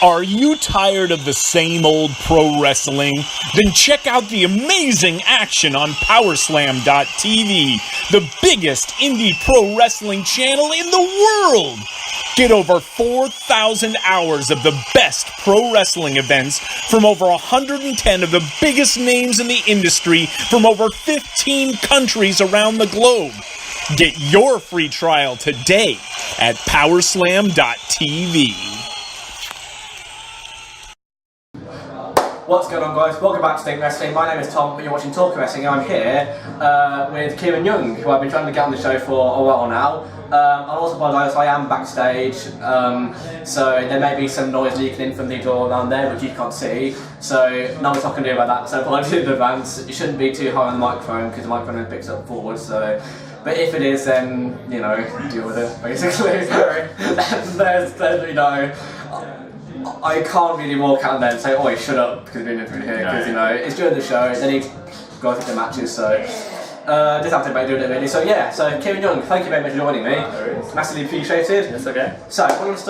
Are you tired of the same old pro wrestling? Then check out the amazing action on Powerslam.tv, the biggest indie pro wrestling channel in the world. Get over 4,000 hours of the best pro wrestling events from over 110 of the biggest names in the industry from over 15 countries around the globe. Get your free trial today at Powerslam.tv. What's going on, guys? Welcome back to THINKFREE Wrestling. My name is Tom, you're watching Talk Wrestling, and I'm here with Kieran Young, who I've been trying to get on the show for a while now. I'll also apologise, I am backstage, so there may be some noise leaking in from the door down there, which you can't see, so not much I can do about that, so apologies in advance. It shouldn't be too high on the microphone, because the microphone picks up forward, so... But if it is, then, you know, deal with it, basically. there's, you know... I can't really walk out there and say, "Oi, shut up," because we're doing here, because you know it's during the show. They need to go through the matches, so just have to do it really. So yeah, so Kieran Young, thank you very much for joining me. Massively appreciated. Yes, okay. So I want to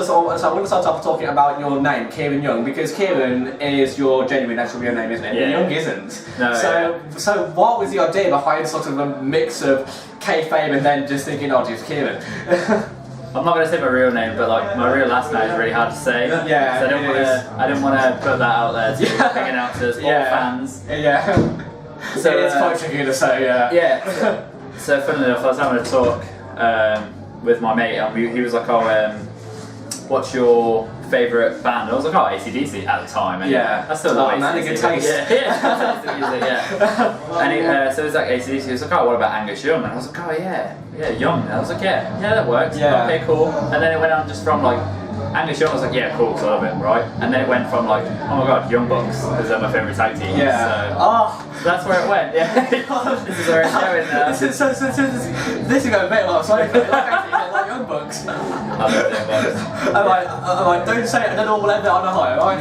start off talking about your name, Kieran Young, because Kieran is your genuine actual real name, isn't it? Yeah. Young isn't. No. So what was the idea behind sort of a mix of kayfabe and then just thinking, "Oh, just Kieran"? I'm not going to say my real name, but like my real last name is really hard to say. Yeah, so I don't want to put that out there to big announcers or fans. Yeah. So it's quite tricky to say. Yeah. Yeah. So funnily enough, I was having a talk with my mate, and he was like, "Oh, what's your favourite band?" And I was like, "Oh, AC/DC" at the time. And yeah. I still love AC/DC. Good taste. Yeah. And so it was like AC/DC. He was like, "Oh, what about Angus Young?" And I was like, "Oh yeah, Young." And I was like, "Yeah, that works. Yeah. Okay, cool." And then it went on just from like Angus Young. I was like, "Yeah, cool, because I love him, right?" And then it went from like, "Oh my god, Young Bucks," because they're my favourite tag team. Yeah. So that's where it went. Yeah. This is where it's going now. This is going a bit like like Young Bucks. I love Young Bucks. I'm like, don't say it, and then all will end on a high, right?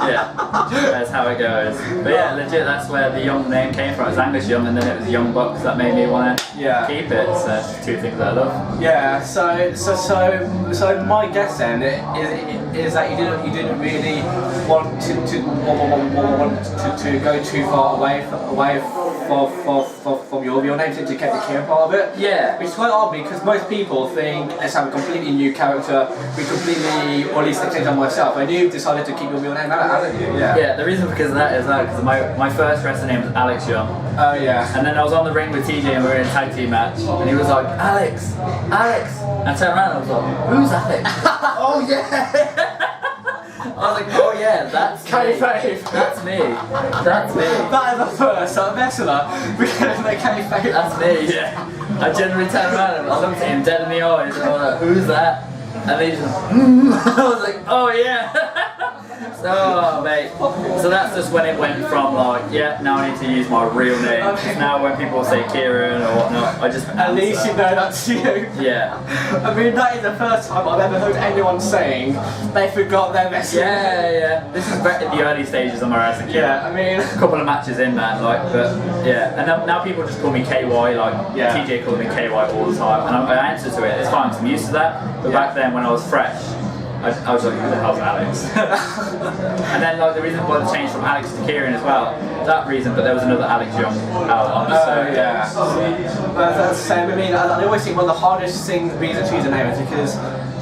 Yeah, that's how it goes. But yeah, legit, that's where the Young name came from. It was Angus Young, and then it was Young Bucks that made me want to keep it. So it's two things that I love. Yeah. So my guess then is that you didn't really want to go too far away from your name, since you kept the Kieran part of it. Yeah. Which is quite odd, because most people think let's have a completely new character, or at least change on myself. And you decided to keep your real name out, haven't you? Yeah. Yeah, the reason because of that is that because my first wrestling name was Alex Young. Oh yeah. And then I was on the ring with TJ and we were in a tag team match, and he was like, Alex. And I turned around and I was like, who's Alex? Oh yeah. I was like, oh yeah, that's kayfabe. That's me. That's me. That is the first wrestler because they kayfabe. That's me. Yeah. I generally turned around and I looked at him dead in the eyes and I was like, who's that? And he just I was like, oh yeah. So mate. So that's just when it went from like, now I need to use my real name. Okay. Now when people say Kieran or whatnot, I just at least you know that's you. Yeah. I mean, that is the first time I've ever heard anyone saying they forgot their wrestling. Yeah. This is back at the early stages of my wrestling. Yeah, I mean, a couple of matches in, man. Like, but yeah. And now people just call me KY. Like TJ calls me KY all the time, and I answer to it. It's fine. I'm used to that. But back then, when I was fresh, I was like, who the hell's Alex? And then like the reason why they changed from Alex to Kieran as well, that reason, but there was another Alex Young out on the show. Yeah. But that's the same. I mean, I always think one of the hardest things to choose a name is because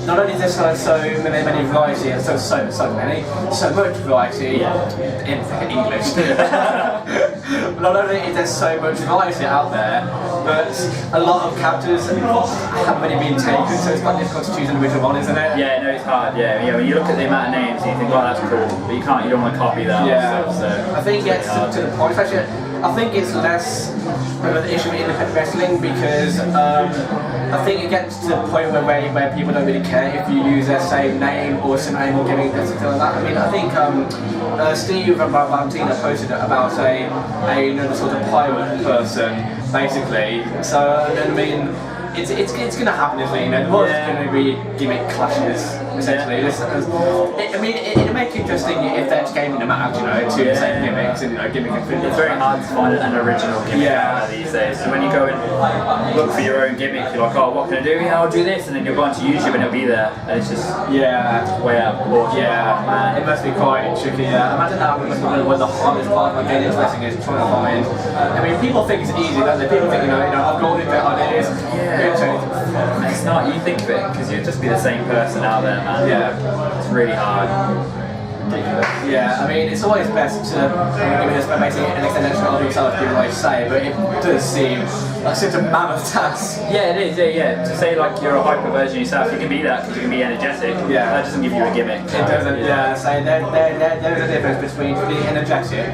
not only is there so many variety, and so much variety in English. Not only is there so much variety out there, but a lot of characters haven't really been taken, so it's quite difficult to choose an original one, isn't it? Yeah, no, it's hard. Yeah. When you look at the amount of names, you think, well, that's cool, but you don't want to copy that. Yeah. So I think it gets to the point. Actually, I think it's less of an issue with independent wrestling because I think it gets to the point where people don't really care if you use their same name or similar name or giving it something like that. I mean, I think Steve Valentina posted about another sort of pirate person, basically. So I mean, it's going to happen, isn't it? You know, the world's going to be gimmick clashes. essentially. I mean, it'd make it interesting if they're just gaming a match, you know, to the same gimmicks and, you know, gimmick and It's very hard to find an original gimmick out these days. So when you go and look for your own gimmick, you're like, oh, what can I do? Yeah, I'll do this, and then you're going to YouTube and it'll be there, and it's just way out of proportion. Yeah, man, it must be quite tricky. Imagine that must be one of the hardest parts of getting into wrestling is trying to find. I mean, people think it's easy, don't they? People think, you know, I've got all these ideas. It's not. You think of it because you'd just be the same person out there, man. Yeah, it's really hard. Ridiculous. Yeah, I mean, it's always best to give it basically an extension of yourself, people always say, but it does seem like such a mammoth task. Yeah, it is. Yeah. To say like you're a hyper version of yourself, you can be that because you can be energetic. Yeah, that doesn't give you a gimmick. It doesn't. Yeah, so there's a difference between being energetic.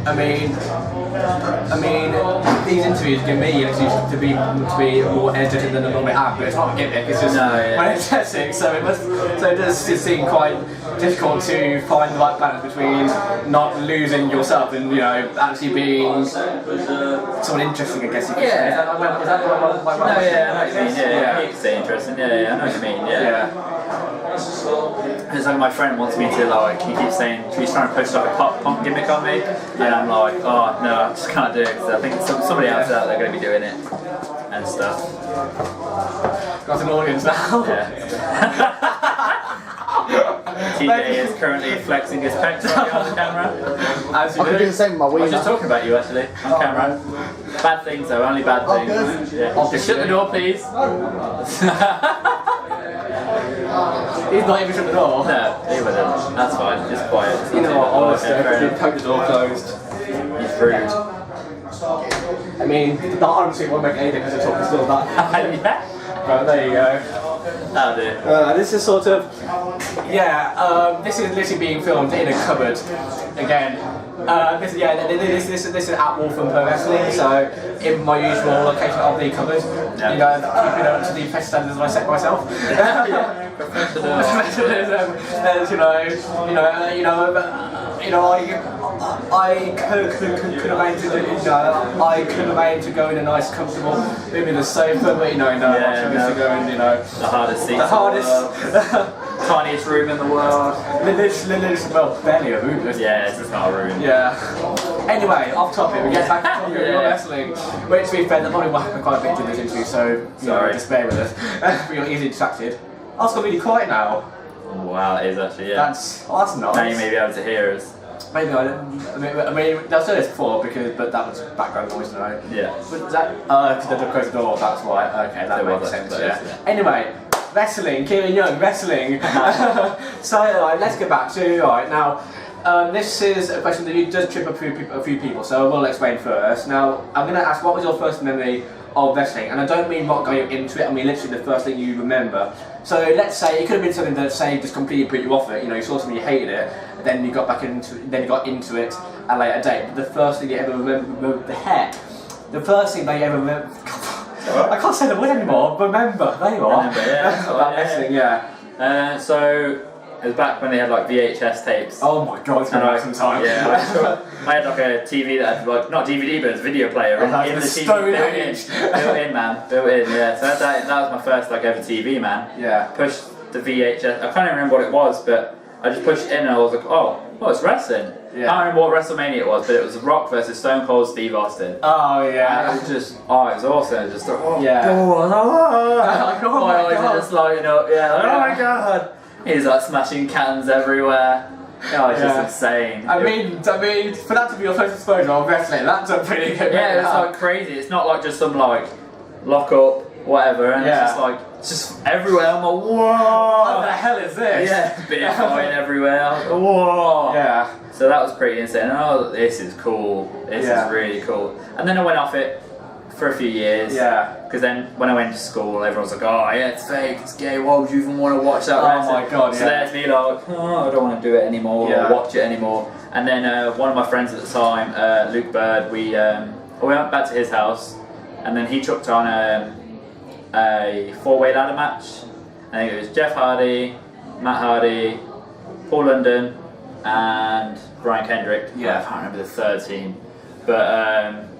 I mean, these interviews give me an excuse to be more energetic than I normally am, but it's not a gimmick. It's just I'm energetic, so it does just seem quite difficult to find the right balance between not losing yourself and, you know, actually being someone interesting, I guess you could say. Is that the right? No, yeah, I know what you mean. Yeah, you can say interesting. Yeah, I know what you mean. Yeah. It's like my friend wants me to, like, he keeps saying, he's trying to push like a pop punk gimmick on me, and I'm like, oh no, I just can't do it because I think somebody else out there going to be doing it and stuff. Got an audience now. Yeah. TJ is currently flexing his pecs on the camera. As you I could do the same with my I was wiener. just talking about you actually on camera. Bad things though, only bad things. Yeah. Just shut the door, please. He's not even shut the door. No, he wouldn't. That's fine. Just quiet. You know what? Honestly, Okay, if the door closed. he's rude. I mean, the honestly won't make any difference at all. It's still that. Yeah. Right, there you go. That'll do. This is sort of, this is literally being filmed in a cupboard again. This is at Wulfrun Pro Wrestling, so in my usual location of the cupboard, you know, keeping up to the best standards I set myself. I could have aimed to go in a nice, comfortable, maybe the sofa, but I chose to go in, the hardest seat. the hardest. Tiniest room in the world. Well, barely a room. Yeah, it's just not a room. Yeah. Anyway, off topic. We get back to talking about wrestling, which to be fair, that probably will happen quite a bit in this interview. So just bear with us. You're easily distracted. Oh, it's got really quiet now. Wow, it is actually. Yeah. That's nice. Now you may be able to hear us. Maybe I mean, I've said this before but that was background noise, right? Yeah. But that because they closed the door. That's why. Okay, that makes sense. Yeah. Anyway. Wrestling, Kieran Young, wrestling. So let's get back to now. This is a question that you just trip a few people, so I will explain first. Now, I'm going to ask, what was your first memory of wrestling? And I don't mean what got you into it. I mean literally the first thing you remember. So let's say it could have been something that just completely put you off it. You saw something, you hated it, then you got into it at a later date. But the first thing you ever remember, the first thing that you ever remember. I can't say the word anymore. Remember, there you are. About wrestling, yeah. So it was back when they had like VHS tapes. Oh my god, it's been back some time. Yeah, I had like a TV that had like not DVD but it was a video player in the TV. Built in, man. Built in, yeah. So that was my first like ever TV, man. Yeah. Pushed the VHS. I can't even remember what it was, but I just pushed it in and I was like, oh, it's wrestling. Yeah. I can't remember what WrestleMania it was, but it was Rock versus Stone Cold Steve Austin. Oh yeah. And it was just, it was awesome. Just yeah. Oh my god. Just lighting up. Yeah. Oh my god. He's like smashing cans everywhere. Oh, it's just insane. I mean, for that to be your first exposure of wrestling, that's a pretty good. Yeah, it's like crazy. It's not like just some like lock up, whatever, and it's just everywhere. I'm like, whoa! What the hell is this? Yeah, beer fighting everywhere. I was like, whoa! Yeah. So that was pretty insane. Oh, this is cool. This is really cool. And then I went off it for a few years. Yeah. Because then when I went to school, everyone was like, oh yeah, it's fake, it's gay, why would you even want to watch that wrestling? Oh my god, So there's me like, I don't want to do it anymore or watch it anymore. And then one of my friends at the time, Luke Bird, we went back to his house and then he chucked on a four-way ladder match. I think it was Jeff Hardy, Matt Hardy, Paul London and Brian Kendrick. Yeah. I can't remember the third team. But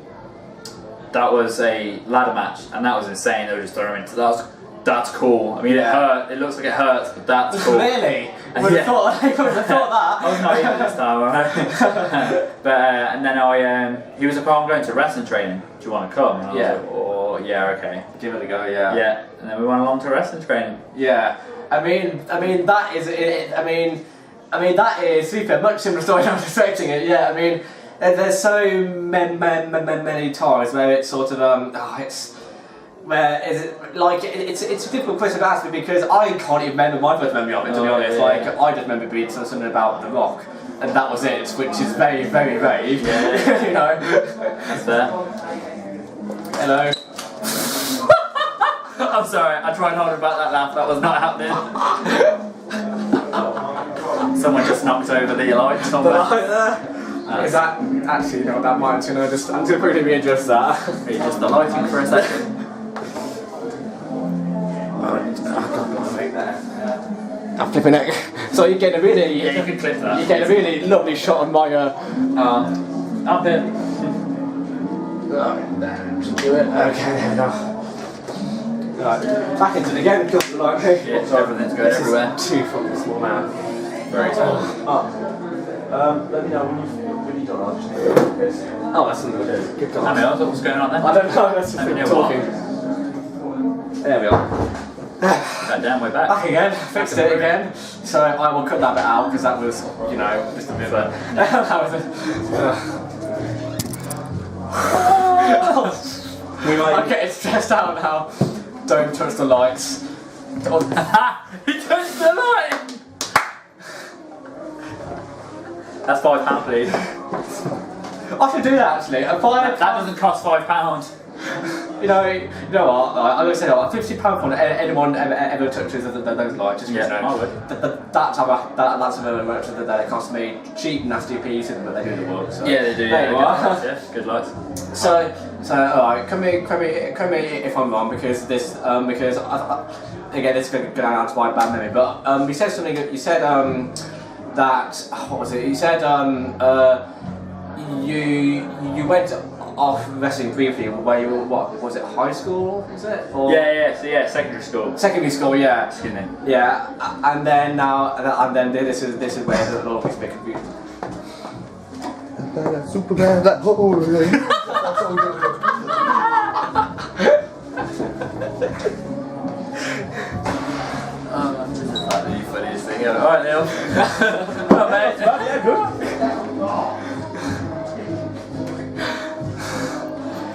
that was a ladder match, and that was insane. They were just throwing into that. Was That's cool. I mean, it hurt. It looks like it hurts, but that's cool. Really? I would have thought that. I was not even this time, alright? But and then he was like, "Oh, I'm going to wrestling training. Do you want to come?" And I was like, "Oh, yeah, okay." Give it a go, yeah. Yeah, and then we went along to wrestling training. Yeah. I mean that is it. I mean that is super much similar story to I was expecting it. Yeah. I mean, there's so many times where it's sort of it's a difficult question to ask me because I can't even remember my first memory of it, to be honest. I just remember being something about The Rock, and that was it, which is very, very vague. Yeah. You know. That's fair. Hello. I'm sorry, I tried hard about that laugh, that was not happening. Someone just knocked over the light somewhere. Is that actually, you know, that might, I'm just quickly readjust that. Readjust the lighting for a second. I'm flipping it. So you're getting a really, Yeah, you can clip that. you're getting a really lovely shot on my up here. Just do it. Okay, there we go. Right, back into it again because like Yeah, so everything's going everywhere. Too fucking small, man. Very small. Let me know when you're done. I'll just do this. Oh, that's another good I mean, what's going on there? I don't know. That's just talking. There we are. Damn, we're back. Back again, fixed it again. So I will cut that bit out because that was, you know, just a bit of a. That was I'm getting stressed out now. Don't touch the lights. He touched the light! That's £5, please. I should do that actually. That doesn't cost £5. You know what? I'm gonna say that £50 for anyone ever touches those lights. Just Yeah, you know, I would. that's a merch that they cost me cheap, nasty pieces, but they do the work. So. Yeah, they do. There you are. Good lights. So alright, come here if I'm wrong because this because again this is going to go out to my bad memory, but you said something. You said that what was it? You said you went off wrestling briefly where you were, what was it, high school? Was it? Or Secondary school. Secondary school, yeah. Excuse me. Yeah, and then this is where the law is a bit confused. Superman, that whole thing. This is like the funniest thing ever. Alright, Neil. Well, mate. Yeah, good.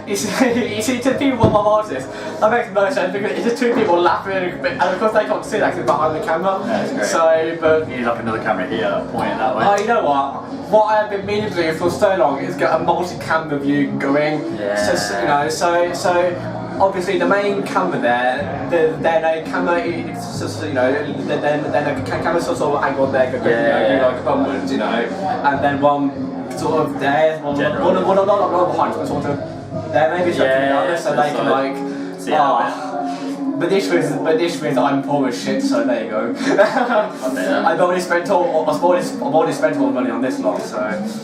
You see two people on my artist, that makes no sense because it's just two people laughing and of course they can't see that because behind the camera. Yeah, that's great. So, but You need like another camera here, pointing that way. oh, you know what I have been meaning to do for so long is get a multi-camera view going. Yeah. So obviously the main camera then the camera, then the camera sort of angled there, like upwards, you know, and then one sort of there, one not behind, but sort of there maybe something like this, so they can like see how but the issue is that I'm poor as shit, so there you go. I've already spent all the money on this lot, so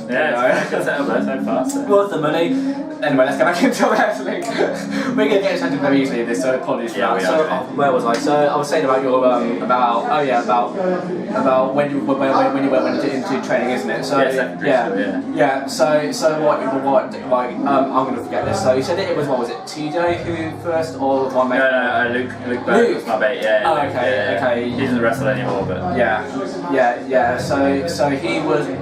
yeah, it's good setup there so far. So. What's the money? Anyway, let's get back into wrestling. We're gonna get distracted very easily in this, so apologies for that. So where was I? So I was saying about your about when you went into training, isn't it? So yeah. So what I'm gonna forget this. So you said it was, what was it, TJ who first or one mate? No, Luke Burke was my mate. Yeah. Oh, Luke, okay. He doesn't wrestle anymore, but Yeah. So he was the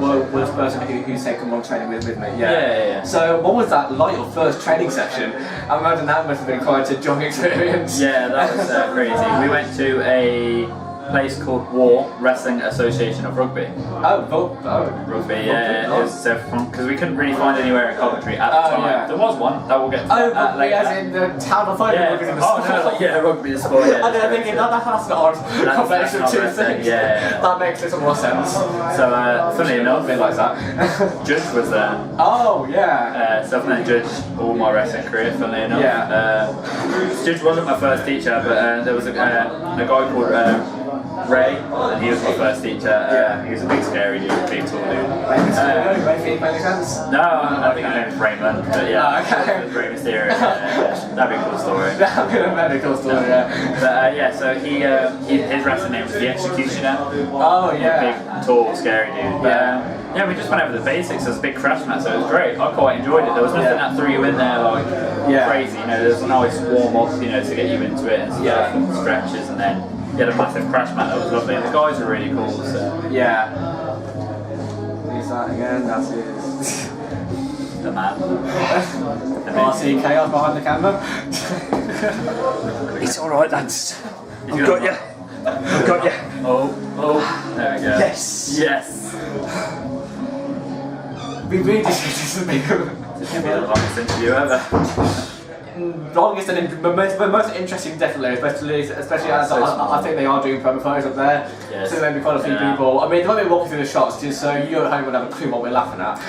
person who said come on training with me. Yeah. So what was that like, your first training session? I imagine that must have been quite a job experience. Yeah, that was crazy. We went to a place called War Wrestling Association of Rugby. Rugby, yeah. It was because we couldn't really find anywhere in Coventry at the time. Yeah. There was one that we'll get to later. As in the town of Rugby. Rugby is the sport. Yeah, I'm thinking that's not odd. Combination of two things. Yeah. That makes a little more sense. So, funnily enough, Realise that. Judge was there. Oh yeah. So I've met Judge all my wrestling career, funnily enough. Yeah. Judge wasn't my first teacher, but there was a guy called Ray, and he was my first teacher. He was a big scary dude, big tall dude. By any chance? No, I think his name was Raymond, but yeah, it was Ray Mysterio. That'd be a cool story. That'd be a very cool story, yeah. But yeah, so his wrestling name was the Executioner. Oh yeah. Big, tall, scary dude. But, yeah, we just went over the basics. It was a big crash mat, so it was great. I quite enjoyed it. There was nothing that threw you in there like crazy. You know, there was a nice warm up, you know, to get you into it and stuff, and stretches, and then you had a massive crash mat that was lovely. And the guys were really cool. So yeah. Who's that again? That's his. the man. RC Chaos behind the camera. It's alright, lads. I've got you. I've got you. Oh, there we go. Yes. Yes. We really just a big. This is the longest interview ever. Longest and most interesting, definitely, especially as I think they are doing promo photos up there. Yes. So there'll be quite a few people. I mean, they won't be walking through the shots, just so you at home won't have a clue what we're laughing at.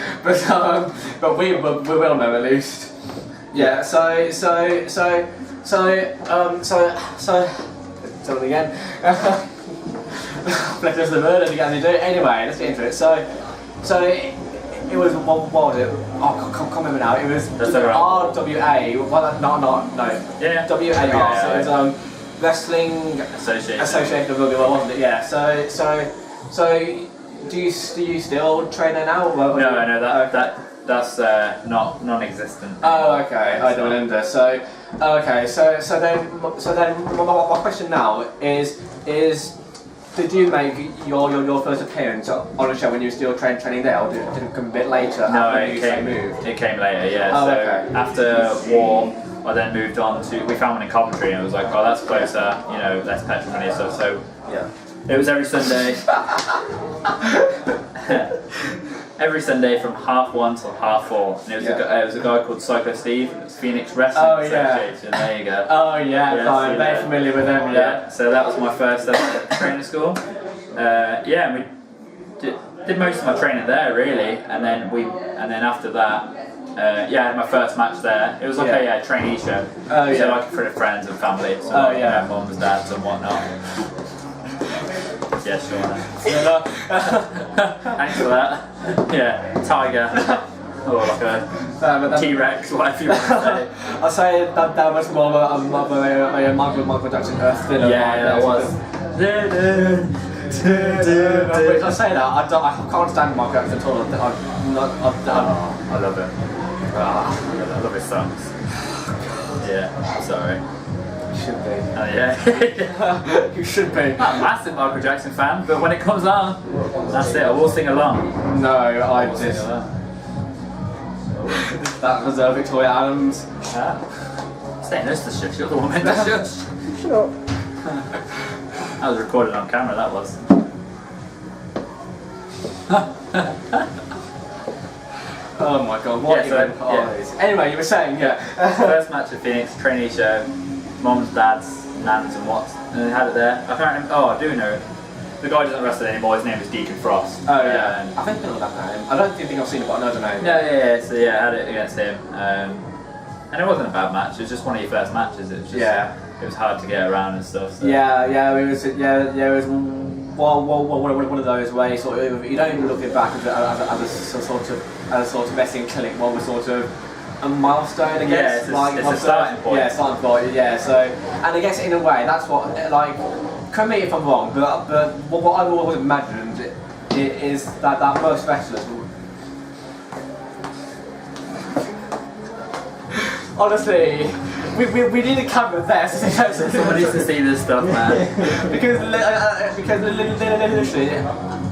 But we will know at least. Yeah. So. Tell it again. Let's just the murder again. As you do. Anyway, let's get into it. So. It was, what was it? Oh, can't remember now. It was RWA. No. Yeah. WAR. Yeah, So it was Wrestling Association of Rugby, wasn't it? Yeah. So do you still train there now? No, that's non-existent. Oh, okay. I don't remember. So then my question now is. Did you make your first appearance on a show when you were still training there, or did it come a bit later? No, after moved? It came later, yeah. Oh, so okay. after war, I then moved on to, we found one in Coventry, and it was like, oh, that's closer, you know, less petrol money and stuff. So yeah, it was every Sunday. Every Sunday from 1:30 till 4:30. And it was a guy called Psycho Steve. It was Phoenix Wrestling Association. There you go. Oh yeah, I'm very familiar with them. Yeah. So that was my first training school. And we did most of my training there really, and then after that, I had my first match there. It was like a trainee show. Oh yeah. So like for the friends and family. So mums, dads, and whatnot. Yeah, sure. Thanks for that. Yeah, tiger. Or like a T-Rex, whatever you want to say. I'll say that was more of a Michael Jackson thriller. Yeah, that was. I say that, I can't stand Michael Jackson at all. I love him. I love his songs. Yeah, I'm sorry. You should be. Oh yeah. You should be. I'm a massive Michael Jackson fan, but when it comes on, that's it, I will sing along. No, I just... That was Victoria Adams. Saying this to shush, you're the woman to shush. Shut up. That was recorded on camera, that was. Oh my god, what Anyway, you were saying, First match at Phoenix, trainee show, mums, dads, nans and what, and they had it there. I can't remember, I do know. The guy doesn't wrestle anymore, his name is Deacon Frost. Oh yeah, I think I know that name. I don't think I've seen it, but I know the name. Yeah, so I had it against him. And it wasn't a bad match, it was just one of your first matches. It was just, it was hard to get around and stuff. So. It was one of those where you sort of, you don't look it back as a sort of wrestling clinic, more of a sort of a milestone, I guess. Yeah, it's a starting point. Yeah, starting point. Yeah, so, and I guess in a way that's what, like, correct me if I'm wrong, but what I've always imagined is that most wrestlers will, honestly, we need a camera there so someone needs to see this stuff, man. because literally,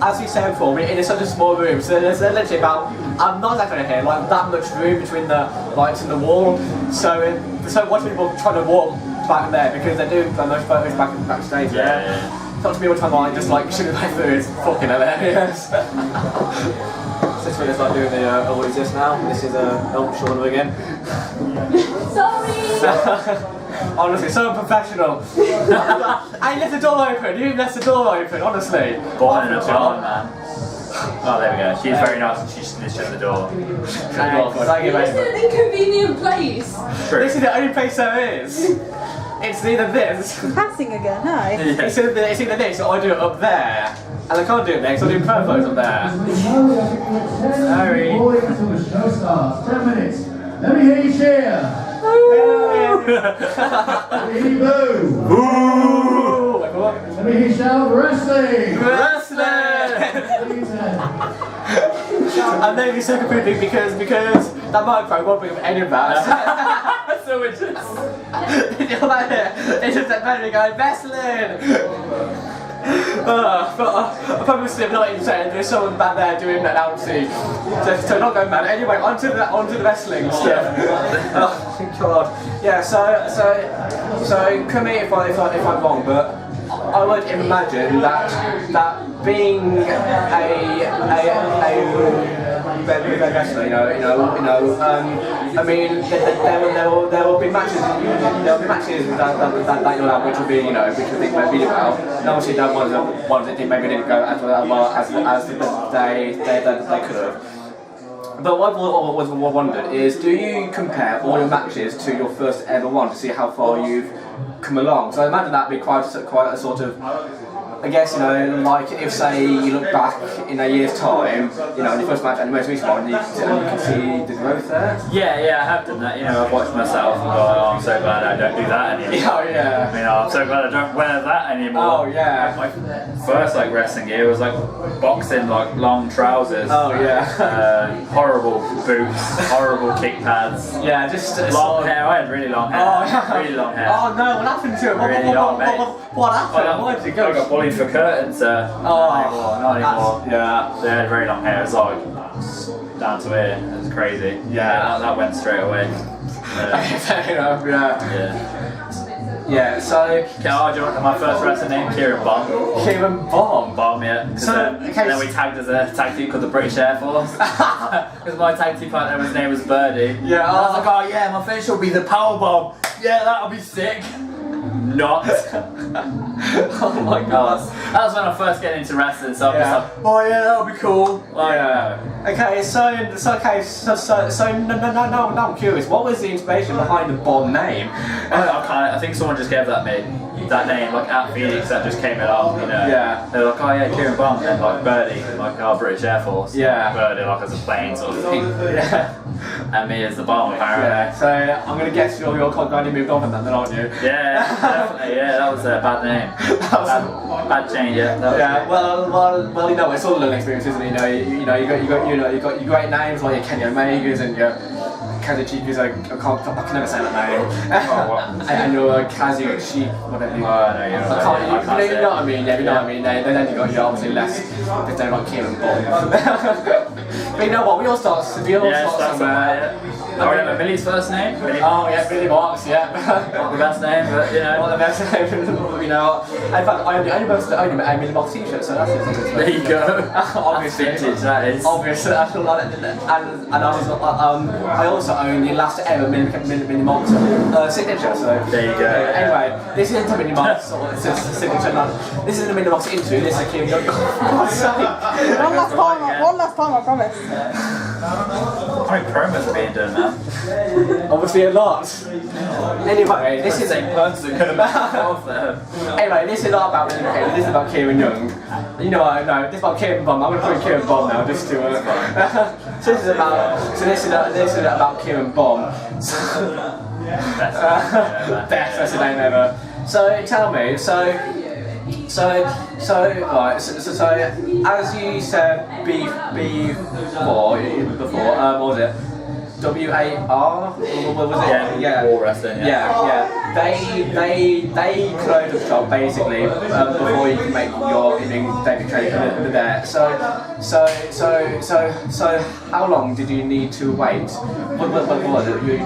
as we said before, we're in such a small room, so there's literally about, I'm not exactly here, like that much room between the lights and the wall, so watch people trying to walk back there, because they do most photos backstage there. Not to me all the time, like, just like shooting my food, it's fucking hilarious. This one is like doing the, what is this now? This is Sean again. Sorry! Honestly, so unprofessional. I left the door open, you left the door open, honestly. Born in a barn, man. Oh, there we go. She's very nice and she's shut the door. Thank you It's very an inconvenient place. True. This is the only place there is. it's either this. Passing again, hi. It's either this or I do it up there. And I can't do it there because I do promos up there. Sorry. 10 minutes. Let me hear you cheer. Let me hear you boo. Ooh! Like what? Let me hear you shout wrestling. Wrestling! And then you're so confusing because that microphone won't bring up any of that. So it's just you're like it's just that man going wrestling. But I probably still not even saying there's someone back there doing that announcing. So not going mad. Anyway, onto the wrestling stuff. Oh god. Yeah. So correct me if I'm wrong, but I would imagine that being a wrestler, I mean, there will be matches, that you'll have, which will be, which will think maybe well. And obviously, that ones that maybe didn't go as well as they could have. But what I've always wondered is, do you compare all your matches to your first ever one to see how far you've come along? So I imagine that'd be quite a sort of, I guess, like if say you look back in a year's time, in your first match and the most recent one, you can see the growth there. Yeah, I have done that. I've watched myself and gone, oh, I'm so glad I don't do that anymore. Oh yeah. I'm so glad I don't wear that anymore. Oh yeah. My first wrestling gear was boxing, long trousers. Oh yeah. Horrible boots, horrible kick pads. Yeah, just long hair. I had really long hair. Oh yeah. Really long hair. Oh no, what happened to it? What happened? Why did it go? I got bullied for curtains. Not anymore. Yeah. They had very long hair. It was down to here. It was crazy. Yeah. That went straight away. Fair enough. Yeah. Yeah. So. Do you want my first wrestler name? Kieran Bomb. Kieran Bomb. Bomb, yeah. And then we tagged as a tag team called the British Air Force. Because my tag team partner, his name was Birdie. Yeah. And I was like, oh yeah, my finish will be the Power Bomb. Yeah, that'll be sick. Not. Oh my god. That was when I first get into wrestling, so I was like, oh yeah, that'll be cool. Okay, so now I'm curious. What was the inspiration behind the Bomb name? I think someone just gave that name, at Phoenix, that just came along, Yeah. They're like, oh yeah, Kieran Bomb, and Birdie, our British Air Force. Yeah. Birdie, as a plane sort of thing. Yeah. And me as the bomb, apparently. Yeah. So I'm gonna guess you're kind of moved on from that, then, aren't you? Yeah, definitely. Yeah, that was a bad name. Bad change. Yeah. Well, it's all a learning experience, isn't it? You got your great names like your Kenny Omegas and your Kazuchikas. I can never say that name. And your Kazuchi, whatever. You know what I mean? Yeah, you know what I mean. Then you got your obviously less because they're like Kieran Bomb. But you know what? We all start somewhere. I remember Billy's first name. Oh yeah, Billy Marks. Yeah. Not the best name, but Not the best name. In fact, I am the only person that owned a Billy Marks t-shirt, so that's it. There you go. Obviously, that's vintage. That is. Obviously, and I also own the last ever Billy Marks signature. So there you go. Anyway, this isn't a Billy Marks signature. This isn't a Billy Marks interview. This is a Kieran Young. One last time, I promise. How many promos are being done now? Obviously a lot. Anyway, this is the same person could have been. Anyway, this is not about Billy McKay, this is about Kieran Young. You know what? No, this is about Kieran Bomb. I'm going to put Kieran Bomb now, just to. So this is about Kieran Bomb. Best wrestling name ever. So tell me, as you said before, what was it? WAR? What was it? Yeah. War wrestling. Yeah. They closed the shop basically before you can make your debut training over there. So how long did you need to wait? What was it? You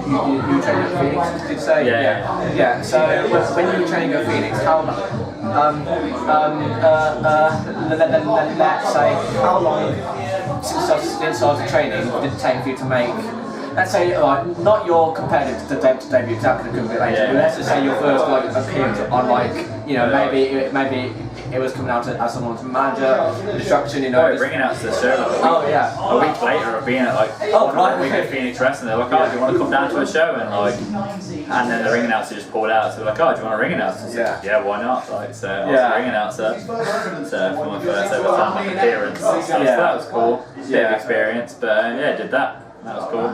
trained at Phoenix? Did you say? Yeah. So when you were training at Phoenix, how long? Let's say how long since started training did it take for you to make? Let's say, not your competitive debut, that could be later, but let's just say your first appearance on you know, maybe it was coming out as someone's manager, instruction, you know. Bringing out to the show. Oh yeah. A week later of being at like one week at Phoenix Wrestling, they're like, oh, do you want to come down to a show? And then the ring announcer just pulled out, so they're like, oh, do you want a ring announcer? Yeah, why not? Like, so I was a ring announcer. So for my first ever fan appearance, so that was cool. Bit of experience, but did that. That was cool.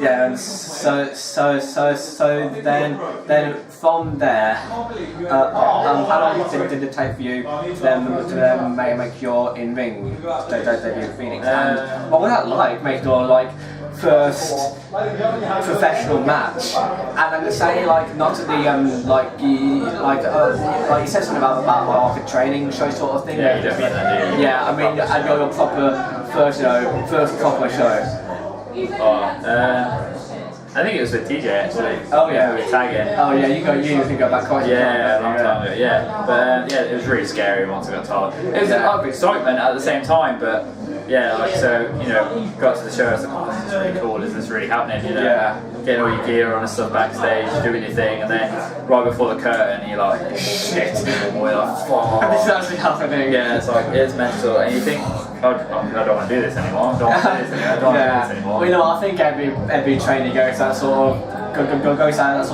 Yeah, and so then from there, how long did it take for you to then make your in-ring debut in Phoenix? And what was that like, make your first professional match? And then to say not to the like you said something about like a training show sort of thing. Yeah, you don't mean that, do you? Yeah, I mean your proper first proper show. I think it was with TJ actually. Oh yeah, we were tagging. Oh yeah, you can go back quite. Yeah, a long time ago. Yeah, but it was really scary once I got told. It was a lot of excitement at the same time, but got to the show. I was like, oh, this is really cool. Is this really happening? Getting all your gear on and stuff backstage, doing your thing, and then right before the curtain, you're like, shit, we're like, fuck. This is actually happening. Yeah, it's mental, and you think, I don't want to do this anymore. I don't want to do this anymore. Well, I think every trainee goes that sort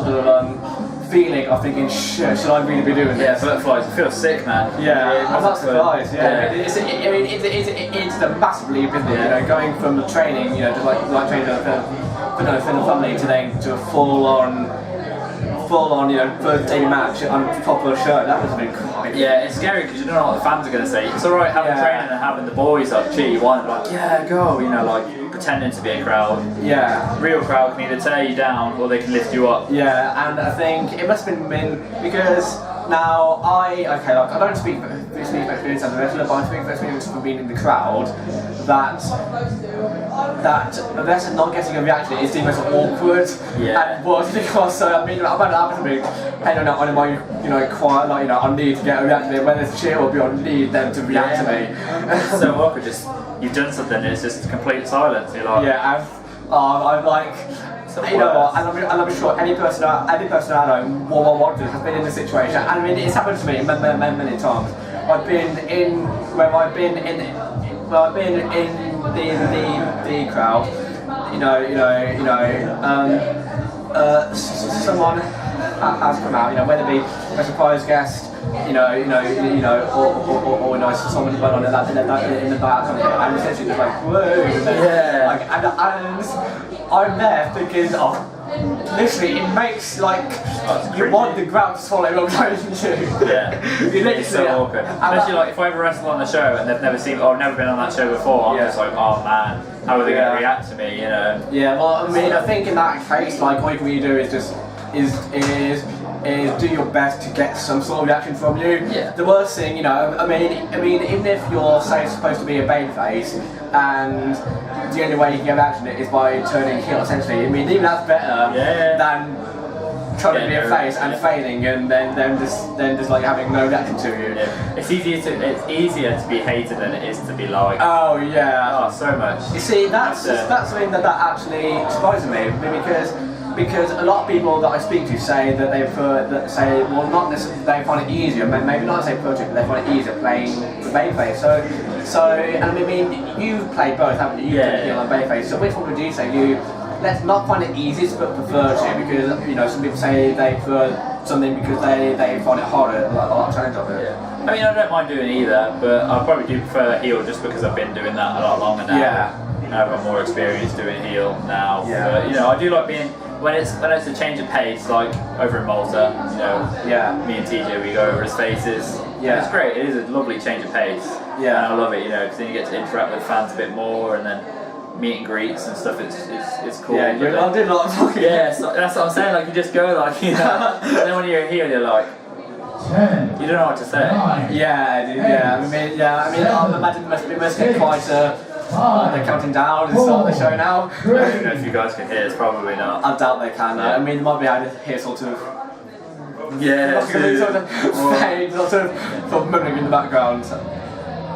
of feeling of thinking, shit, should I really be doing this? Yeah, butterflies. You feel sick, man. I'm not surprised. It's a massive leap, isn't it? Going from the training, just like training for the family to then to a full on, first day match on a proper show. That was a bit quite. Yeah, it's scary because you don't know what the fans are going to say. It's alright having training and having the boys cheer you on, go, pretending to be a crowd. Yeah. Real crowd can either tear you down or they can lift you up. Yeah, and I think it must have been because now I don't speak for experience as a wrestler, but I speak for experience from being in the crowd. That a wrestler not getting a reaction is the most awkward. Yeah. And was because I'm about to be head on my quiet I need to get a reaction. Whether it's cheer or be on need them to react to me. It's so awkward. Just you've done something and it's just complete silence. You're like I'm like. You know what, and I'm sure any person I know has been in this situation. I mean, it's happened to me many times. I've been in the crowd. Someone has come out. Whether it be a surprise guest, or someone went on in the back, and essentially just like whoa, and I'm there thinking, literally, it makes you want the ground to swallow up, don't you? Yeah, it's so awkward. Especially if I ever wrestle on the show and they've never seen or never been on that show before, I'm just like, oh man, how are they going to react to me? Yeah, well, I mean, I think in that case, all you can really do is just is do your best to get some sort of reaction from you. Yeah. The worst thing, I mean, even if you're supposed to be a babyface, and the only way you can get reaction is by turning heel, essentially. I mean, even that's better than trying to be a face and failing, and then just having no reaction to you. Yeah. It's easier to be hated than it is to be liked. Oh yeah. Oh, so much. You see, that's something that actually surprises me because a lot of people that I speak to say that not necessarily they find it easier, maybe not say project, but they find it easier playing the babyface. So and I mean you've played both, haven't you? You've played heel and babyface. So which one would you say let's not find it easiest but prefer to, because some people say they prefer something because they find it harder, like a lot of challenge of it. Yeah. I mean, I don't mind doing either, but I probably do prefer heel just because I've been doing that a lot longer now. Yeah. I've got more experience doing heel now. Yeah. But, I do like being when it's a change of pace, like over in Malta. Me and TJ, we go over his faces. Yeah. It's great. It is a lovely change of pace. Yeah. And I love it. Because then you get to interact with fans a bit more, and then meet and greets and stuff. It's cool. Yeah. I did a lot of talking. Yeah. So that's what I'm saying. Like you just go and then when you're here, you're like. 10, you don't know what to say. 9, Yeah. I mean, I imagine it must get quite they're counting down and start the show now. I don't know if you guys can hear, it's probably not. I doubt they can. I mean, they might be able to hear sort of. Yeah, sort of mumbling in the background.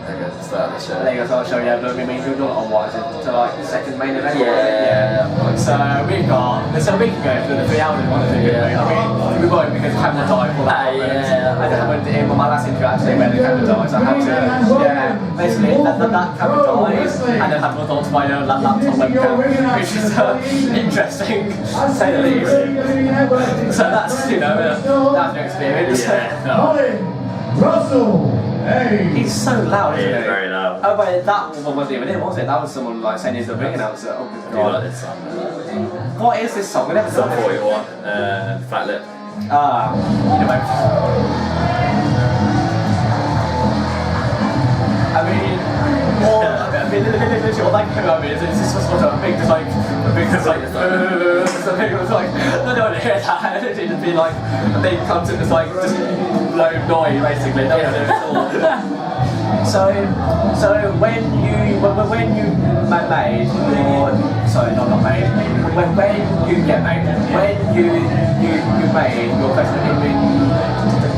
There goes the start of the show. There you go, start the show, yeah, but I mean, we've done it on what, is it to like the second main event? Yeah. So we've got, so a week ago, for the 3 hours we wanted to do, I mean, we won't because Cameron died for that. I happened in my last intro actually when Cameron died, so I had to, basically, that Cameron dies, and then had to talk to my own laptop webcam, which is interesting, to say the least. So that's, you know, that's an experience. Russell. Hey. He's so loud, isn't he? Very loud. Oh, but that wasn't even it, was it? That was someone like saying he's the ring announcer. Oh, good Do you like God. this song? What is this song? I never Song saw it. 41, Fat Lip. You know, I mean, literally what that came out is it's just sort of a big, just like, something was like, I don't want to hear that. It'd just be like a big concert, just like, just low noise basically. No one at all. So when you made your, sorry, not made, when you get made, when you made your first debut,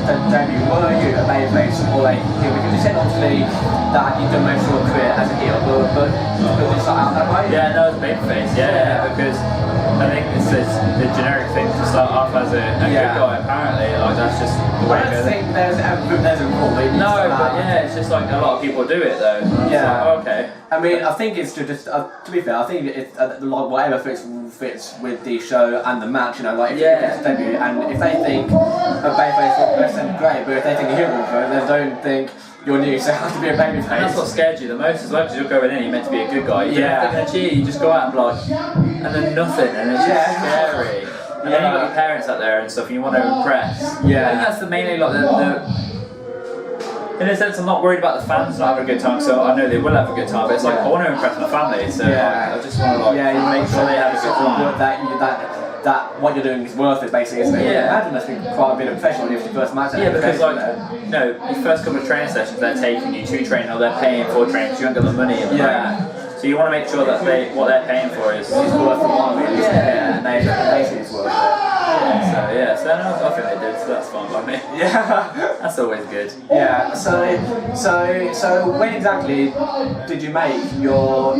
were you a babyface or a heel? Because you said obviously that you've done most of your career as a heel, but did it start out that way? Yeah, no, it's a babyface, yeah, because I think it's the generic thing to start off as a good guy, apparently, like that's just the way I don't think there's a rule. No, but yeah, it's just like a lot of people do it though. Yeah. Like, okay. I mean, I think it's just to be fair, I think it's like whatever fits with the show and the match. You know, like if it's a debut, and if they think a babyface will then great, but if they think a heel will then don't think you're new, so you have to be a babyface. And that's what scared you the most as well, because you're going in, you're meant to be a good guy. You don't think they're you just go out and be like, and then nothing, and it's just scary. And then you've got your parents out there and stuff, and you want to impress. Yeah. I think that's mainly like the in a sense, I'm not worried about the fans not having a good time, so I know they will have a good time, but it's like, I want to impress my family, so like, I just want to like, make sure they have a good time. That what you're doing is worth it, basically, isn't it? Yeah. I imagine that's been quite a bit of pressure on you for the first match. Yeah, because like, you know, your first couple of training sessions, they're taking you to training, or they're paying for training, because you haven't got the money in the bank. So you want to make sure that what they're paying for is worth the money. And basically it's worth it. So no, I think they did, so that's fine by me. Yeah. That's always good. Yeah. So when exactly did you make your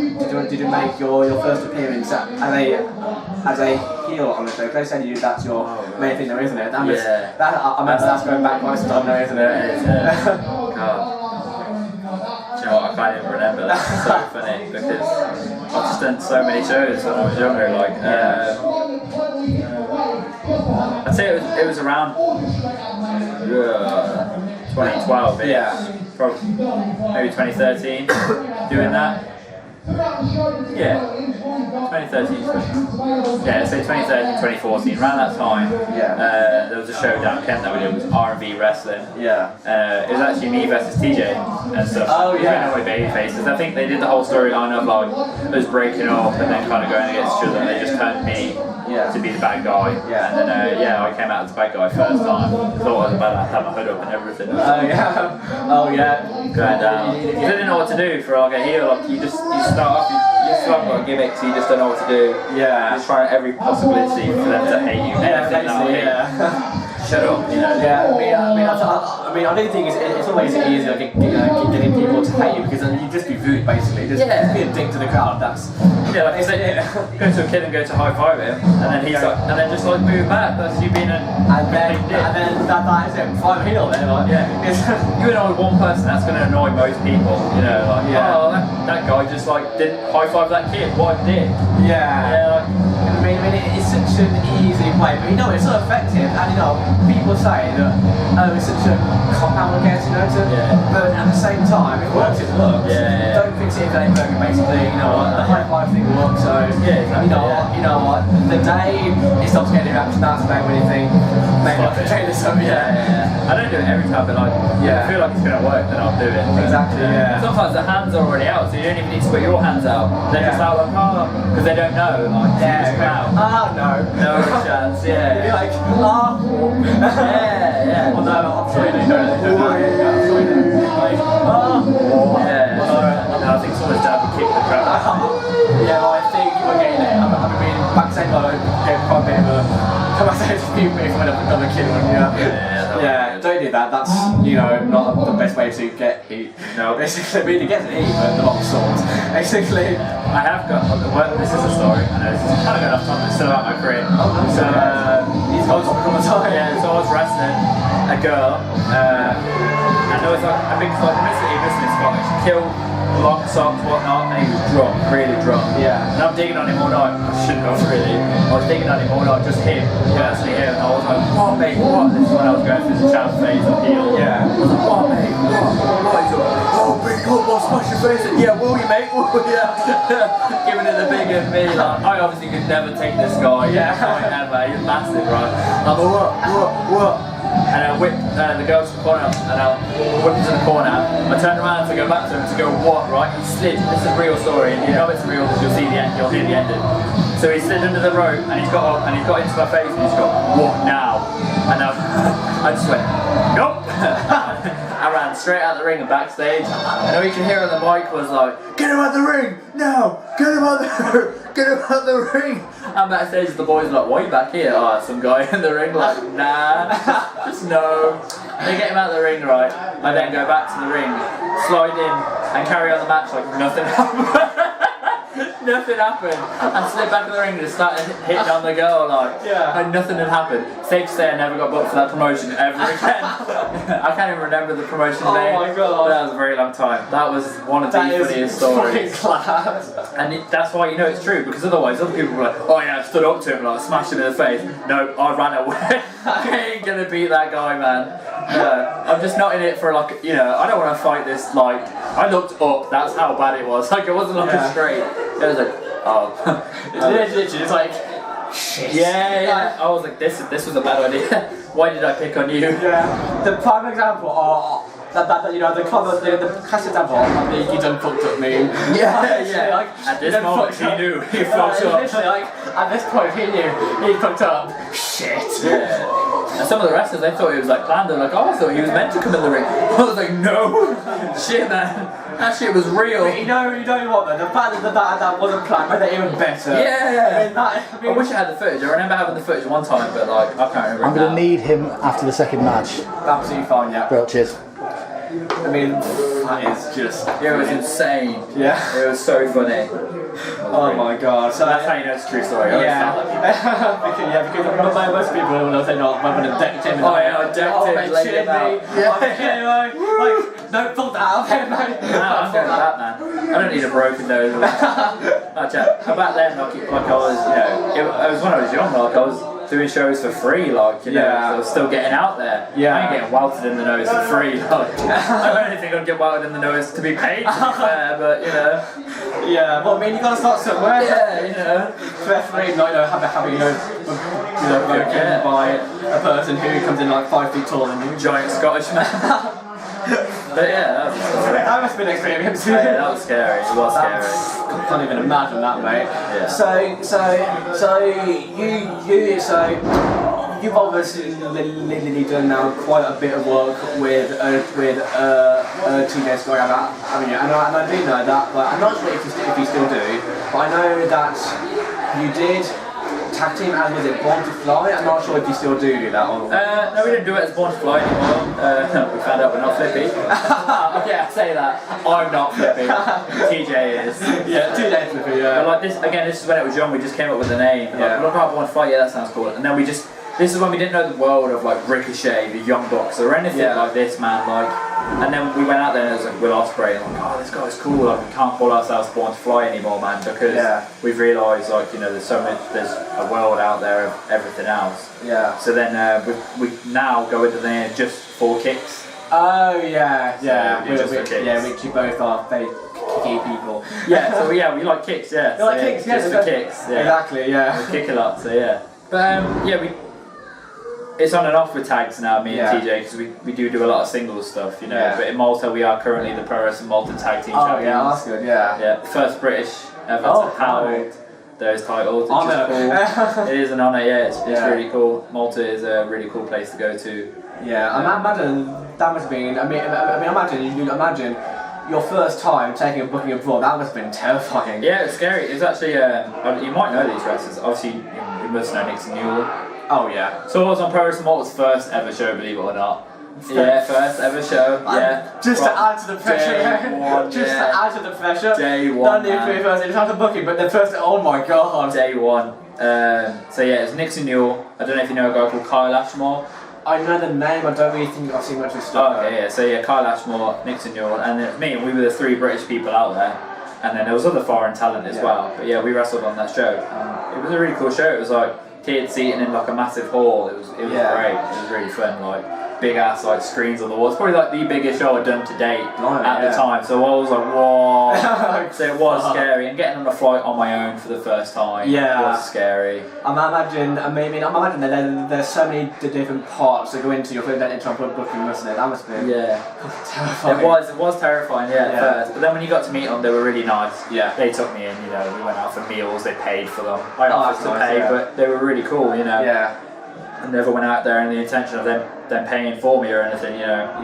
first appearance as a heel on the show? They said that's your main thing, though, isn't it? I imagine that's going back quite some time now, isn't it? God. Do you know what, I can't even remember. That's so funny because I've just done so many shows when I was younger. Like, I'd say it was around 2012. Probably maybe 2013. Doing that. Yeah, 2013. Yeah, so 2013, 2014, around that time. There was a show down in Kent that we did. It was R&B wrestling. It was actually me versus TJ and stuff. Oh yeah. We didn't know what baby faces. I think they did the whole storyline of like us breaking up and then kind of going against each other. They just turned me to be the bad guy. And then I came out as the bad guy first time. Thought I was about to have my hood up and everything. Oh yeah. Going down. You didn't know what to do for like a heel. Like you start off. You still haven't got a gimmick, so you just don't know what to do. You're just trying every possibility for them to hate you. Shut up, you know. I mean, I don't think it's always easier getting people to hate you because then you just be rude, basically. Just be a dick to the crowd. That's like I said, go to a kid and go to high five him, and then he's like, and then just like move back. That's you being and then that is it. Five heel then, like you annoy one person, that's going to annoy most people. You know, like oh that guy just like didn't high five that kid. What a dick. I mean, it's such an easy way, but you know, it's so effective, and you know, people say that it's such a compound against, you know, but at the same time, it works, it works. Don't fix it if it ain't broken, basically, you know what, the high five thing works, so, you know what, the day it stops getting reaction, that's the day when you think, maybe I can change this up, I don't do it every time, but like, I feel like it's going to work, then I'll do it. Exactly, Sometimes the hands are already out, so you don't even need to put your hands out. They're just out like, because they don't know, like, just come out. Oh, no chance, You'd be like, Well, no, I'm sure you don't I think someone's dad would kick the crap out of you. I think you were getting it. I mean, backstage, I gave quite a bit of a backstage few if I'm another kid one, don't do that. That's, not the best way to get heat. No. Basically, I mean, he gets an heat, but the box swords. Basically. I have got, well, this is a story, I know this is kind of going off topic, it's still about my career. So, he's got topic all the time. yeah, so I was wrestling a girl, and there was like a big, like, business spot. She killed long socks, whatnot, and he was drunk, really drunk. Yeah. And I'm digging on him all night. I shouldn't have really. I was digging on him all night, just him, personally him, and I was like, what, mate, what? This is when I was going through the champ phase of heel. Yeah. I was like, what, mate, what? He's like, oh, big up, I'll smash your face in. Yeah, will you, mate? Will you? Giving it the big of me, like, I obviously could never take this guy. Yeah. Ever. He's massive, right? I'm like, what? And I whipped the girl to the corner, and I whipped him to the corner. I turned around to go back to him to go, what, right? He slid. This is a real story, and you know it's real because you'll see the end, you'll hear the ending. So he slid under the rope, and he's got up, and he's got into my face, and he's got, what now? And I just went, nope. I ran straight out the ring and backstage, and all you can hear on the mic was like, get him out the ring! No! Get him out the ring! And backstage the boys are like, why are you back here? Oh, some guy in the ring, like, nah, just no. They get him out of the ring, right? I then go back to the ring, slide in, and carry on the match like nothing happened. Nothing happened. I slid back in the ring and just started hitting on the girl like, and nothing had happened. Safe to say I never got booked for that promotion ever again. I can't even remember the promotion name. Oh my god. That was a very long time. That was one of the funniest stories. Class. And that's why you know it's true, because otherwise other people were like, oh yeah, I stood up to him, like smashed him in the face. No, I ran away. I ain't gonna beat that guy, man. I'm just not in it for like, you know, I don't want to fight this, like, I looked up, that's how bad it was. Like, it wasn't looking straight. It was like, oh. It's literally just like, shit. Yeah. I was like, this was a bad idea. Why did I pick on you? Yeah. The prime example of that you know, the classic example of the you done fucked up meme. Yeah. Like, at this moment he knew he fucked up. Literally, like, at this point he knew he fucked up. Shit. Yeah. And some of the wrestlers, they thought it was like planned. They're like, oh, I thought he was meant to come in the ring. I was like, no. Shit, man. That shit was real. But you know what though? The fact that wasn't planned made it even better. Yeah. I wish I had the footage. I remember having the footage one time, but like, I can't remember. I'm going to need him after the second match. Absolutely fine, yeah. Well, cheers. I mean, that is just... Yeah, it was insane. Yeah. It was so funny. Oh my god. So that's how you know it's a true story. Because most people will say, no, I'm going to deck him. Oh yeah, I decked him, laid him out. Like, don't pull that out of him, mate. No, I'm going with that, man. I don't need a broken nose. Back then, like I was, you know, it was when I was young, like I was doing shows for free, like, you know, I was still getting out there. Yeah. I ain't getting welted in the nose for free, like, I don't think I'd get welted in the nose to be paid, to be fair, but, you know. Yeah, well, I mean, you gotta start somewhere. Yeah, you know. Preferably, like, having, broken by a person who comes in like 5 feet taller than you. Giant Scottish man. But yeah, that must have been an experience. Yeah, that was scary. It was scary. I can't even imagine that, mate. Yeah. So you've obviously done now quite a bit of work with TJ Story, and I do know that. Like, I'm not sure if you still do, but I know that you did tag team as was it Born to Fly. I'm not sure if you still do that or not. No, we didn't do it as Born to Fly anymore. We found out we're not flippy. Yeah, I say that. I'm not flippy. TJ is. Yeah, TJ is flippy, yeah. But like this, again, this is when it was young, we just came up with the name. Like, look at Born to Fly, yeah, that sounds cool. And then we just, this is when we didn't know the world of like Ricochet, the Young Bucks, or anything like this, man. Like, and then we went out there and it was like Will Ospreay, and like, oh, this guy's cool. Like, we can't call ourselves Born to Fly anymore, man, because we've realised, like, you know, there's a world out there of everything else. Yeah. So then we now go into there just for kicks. Oh yeah. We we both are very kicky people. Yeah. So we like kicks. Yeah. You like kicks? Just for kicks. Yeah. Exactly. Yeah. We kick a lot. So yeah. But it's on and off with tags now, me and TJ, because we do a lot of singles stuff, you know. Yeah. But in Malta, we are currently the Pro Wrestling Malta Tag Team Champions. Yeah, that's good. Yeah. Yeah. First British ever to hold those titles. Which is cool. It is an honour. Yeah. It's really cool. Malta is a really cool place to go to. Yeah. I imagine that must have been. Imagine your first time taking a booking abroad. That must have been terrifying. Yeah, it's scary. It's actually you might know these wrestlers. Obviously, you must know Nixon Newell. Oh yeah. So I was on Pro Wrestling Malta's first ever show, believe it or not. Yeah, first ever show. Yeah. Just to add to the pressure. Day one, Just to add to the pressure. Day one. Not the first, it's not the booking, but the first. Oh my god. Day one. So yeah, it's Nixon Newell. I don't know if you know a guy called Kyle Ashmore. I know the name. I don't really think I've seen much of his stuff. Oh, okay, yeah. So yeah, Kyle Ashmore, Nixon Newell, and then me, and we were the 3 British people out there. And then there was other foreign talent as well. But yeah, we wrestled on that show. It was a really cool show. It was like tiered seating in like a massive hall. It was great. It was really fun. Like big ass like screens on the wall. It's probably like the biggest show I'd done to date at the time. So I was like, whoa. So it was scary. And getting on a flight on my own for the first time was scary. I'm imagining that there's so many different parts that go into your booking, wasn't it? That must be terrifying. It was terrifying, at first. But then when you got to meet them, they were really nice. Yeah. They took me in, we went out for meals, they paid for them. I offered to pay, but they were really cool, Yeah. I never went out there in the intention of them paying for me or anything, Yeah.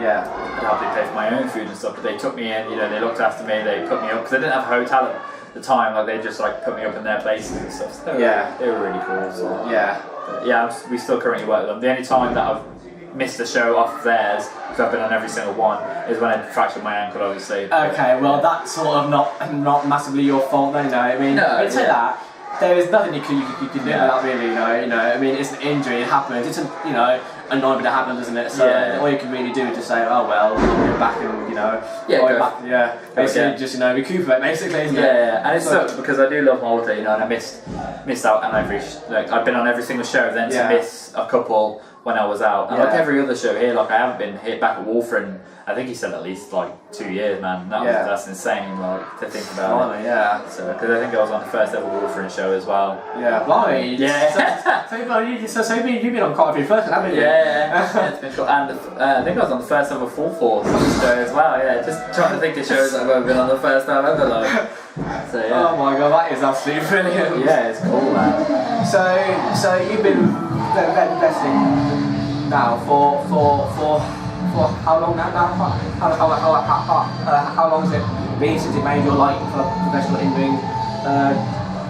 I'd happily pay for my own food and stuff, but they took me in, they looked after me, they put me up, because they didn't have a hotel at the time, like they just like put me up in their places and stuff, so they were really cool. So. We still currently work with them. The only time that I've missed a show off theirs, because I've been on every single one, is when I fractured my ankle, obviously. Okay, well that's sort of not massively your fault then, I mean, I'd say that. There is nothing you can do with that really, I mean, it's an injury, it happens, it's annoying, but it happens, doesn't it? So all you can really do is just say, oh well, I'll go back and, basically just, recuperate, basically, isn't it? And it sucks because I do love Malta, and I missed out on I've been on every single show, then to miss a couple when I was out. And like every other show here, like I haven't been hit back at Wulfrun. I think he said at least like 2 years, man. That's insane, like to think about. So because I think I was on the first ever Wulfrun show as well. Blimey. So you've been on quite a few firsts, haven't you? It's been cool. And I think I was on the first ever Full Force show as well. Just trying to think of shows that I've ever been on the first time ever. Like. So Oh my god, that is absolutely brilliant. It's cool, man. So you've been wrestling now for how long now? How long has it been since you made your professional in-ring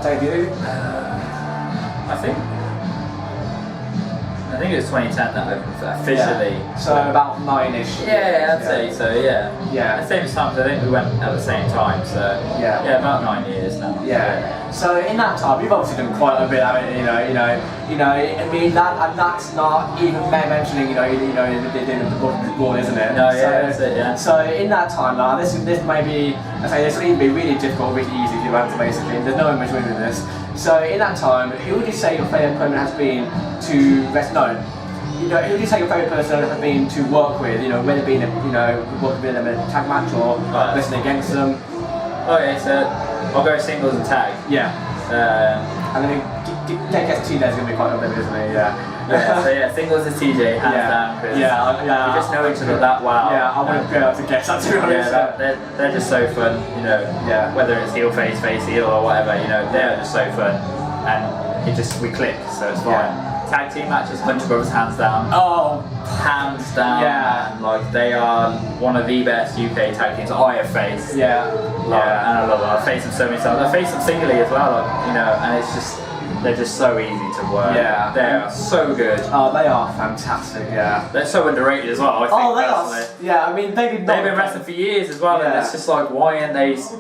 debut? I think it was 2010 that I officially. So about 9ish. I'd say so. At the same time, I think we went at the same time. So about 9 years now. So in that time, you've obviously done quite a bit. I mean, I mean that's not even mentioning, the board, isn't it? That's it. So in that time, now this may be, this will either be really difficult, or really easy to answer. Basically, there's no in between in this. So in that time, who would you say your favourite opponent has been to wrestle? Who would you say your favourite person has been to work with? Whether it be working with them in a tag match or wrestling against them. Okay, so I'll go singles and tag. And then I guess TJ's going to be quite a bit, isn't he? Singles is TJ, hands down. We just know each other that well. I wouldn't be able to guess that, to be honest. They're just so fun, whether it's heel, face, heel, or whatever, they're just so fun. And we click, so it's fine. Tag team matches, Hunter Brothers, hands down. Oh, hands down, man. Like they are one of the best UK tag teams I have faced. And I love them. I've faced them so many times. I've faced them singly as well, and it's just. They're just so easy to work. They are so good. Oh, they are fantastic. They're so underrated as well. I think they are. I mean, they've been wrestling for years as well, and it's just like, why aren't they? It's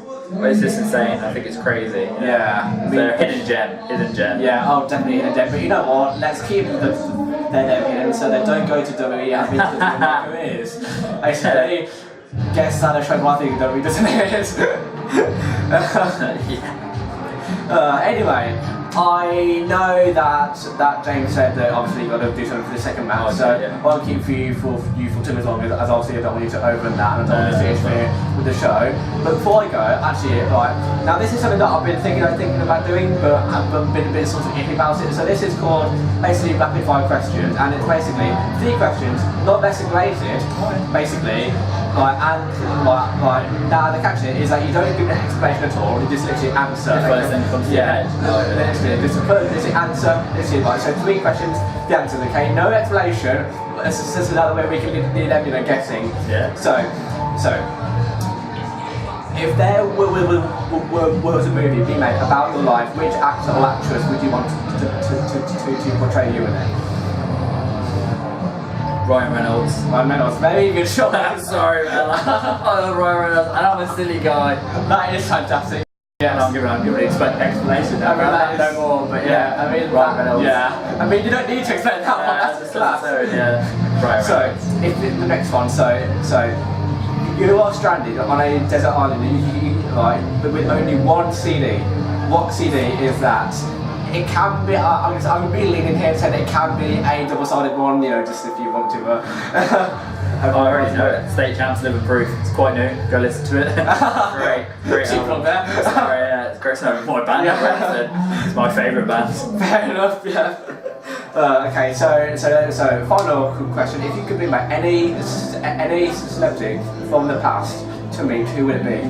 just insane. I think it's crazy. They're hidden gem. Definitely hidden gem. But you know what? Let's keep their hidden so they don't go to WWE and be their careers. Basically, gets out of show one thing WWE doesn't it? Anyway. I know that James said that obviously you've got to do something for the second match, so I'll keep you for 2 minutes longer, as obviously I don't want you to overrun that and I don't want you to interfere with the show. But before I go, actually, now this is something that I've been thinking about doing, but I've been a bit sort of iffy about it. So this is called basically rapid fire questions, and it's basically 3 questions, not less related, basically. Now the catch is that you don't give an explanation at all, you just literally answer. The first thing that comes to your head. Just answer. So 3 questions, the answer. Okay, no explanation. It's just another way we can leave them, guessing. So if there was a movie being made about your life, which actor or actress would you want to portray you in it? Ryan Reynolds. Ryan Reynolds, very good shot. I'm sorry, man. I love Ryan Reynolds, and I'm a silly guy. That is fantastic. And I'm giving explanation now. I mean, that is, no more, but yeah. I mean, Ryan Reynolds. Yeah. I mean, you don't need to explain that one. That's just class. yeah. Ryan So, Reynolds. if the next one, so you are stranded on a desert island, right, but with only one CD. What CD is that? It can be. I'm going to be leaning here and saying it can be a double-sided one. You know, just if you want to. I already know it. State Champs Living Proof. It's quite new. Go listen to it. Great Cheap album. plug there. It's great. It's my band. Yeah. It's my favourite band. Fair enough. Yeah. Okay. So final question: if you could bring back any celebrity from the past to meet, who would it be?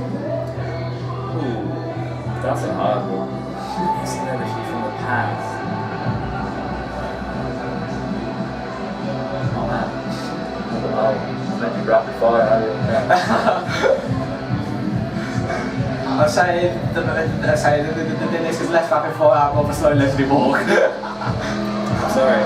Ooh, that's a hard one. Celebrity from the past. Oh man. Oh, maybe rapid fire. I'd say this is less rapid fire out of a slow Leslie walk. Sorry.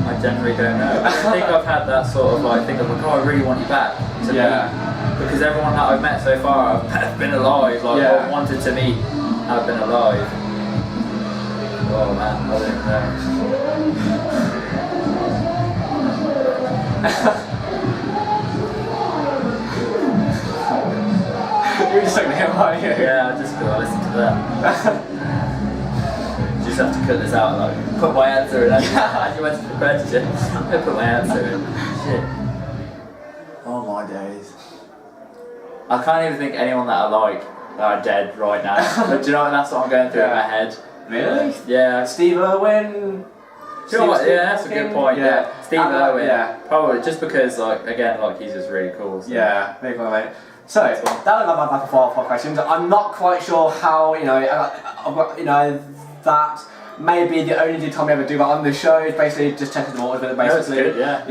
I generally don't know. I think I've had that sort of like think of like, oh, I really want you back to meet, because everyone that I've met so far have been alive, like or wanted to meet, have been alive. Oh man, I don't know. You're just looking at him, aren't you? Yeah, I just gotta listen to that. Just have to cut this out, like put my answer in. As you went to the question, I'm gonna put my answer in. Shit. Oh my days. I can't even think of anyone that I like that are dead right now. But do you know what? That's what I'm going through in my head. Really? Yeah. Steve Irwin. Do you know what? Yeah, that's a good point. Yeah. Steve Irwin. Yeah. Probably just because, like, again, like he's just really cool. So. Yeah, big one, mate. So that was my rapid fire questions. I'm not quite sure how I've got that maybe the only time we ever do that on this show is basically just testing the waters with it, basically. Good, yeah.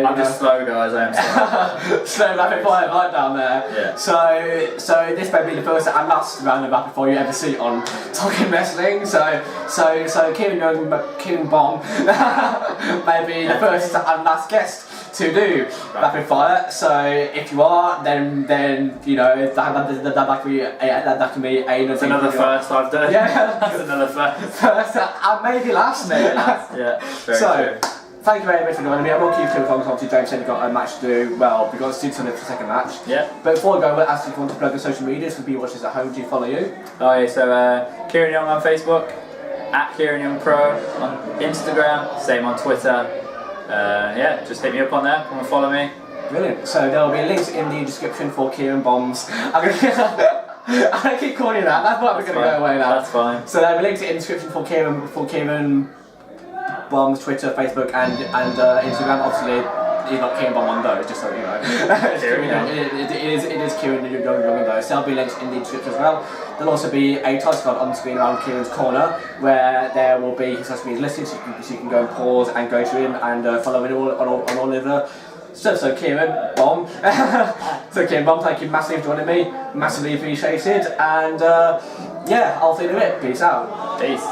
I'm just slow, guys. I am slow. So rapid fire right down there. Yeah. So this may be the first and last round of rapid fire you ever see on Talking Wrestling. So Kieran Young, King Bomb, maybe the first and last guest to do rapid fire. So if you are, then that can be another first I've done. Yeah, that's another first. First and maybe last. Maybe last. Yeah. Very so. true. Thank you very much for joining me. I will keep you along. Obviously, James said you've got a match to do. Well, we've got to do something for the second match. Yeah. But before we go, we'll ask if you want to plug the social medias for people watching this at home. Do you follow you? Oh yeah, so Kieran Young on Facebook, at Kieran Young Pro on Instagram, same on Twitter. Yeah, just hit me up on there. Come and follow me. Brilliant. So there will be links in the description for Kieran Bombs. I'm gonna keep calling you that. That's why we're going to go away now. That's fine. So there will be links in the description for Kieran Bombs, Twitter, Facebook, and Instagram. Obviously, he's not Kieran Bomb on those, just so you know. It is Kieran Young on those. So there'll be links in the description as well. There'll also be a title card on the screen around Kieran's corner, where there will be his social media listed, so you can go and pause and go to him and follow him on all of the. So Kieran Bomb. So Kieran Bomb, thank you massively for joining me. Massively appreciated. And yeah, I'll see you in a bit. Peace out. Peace.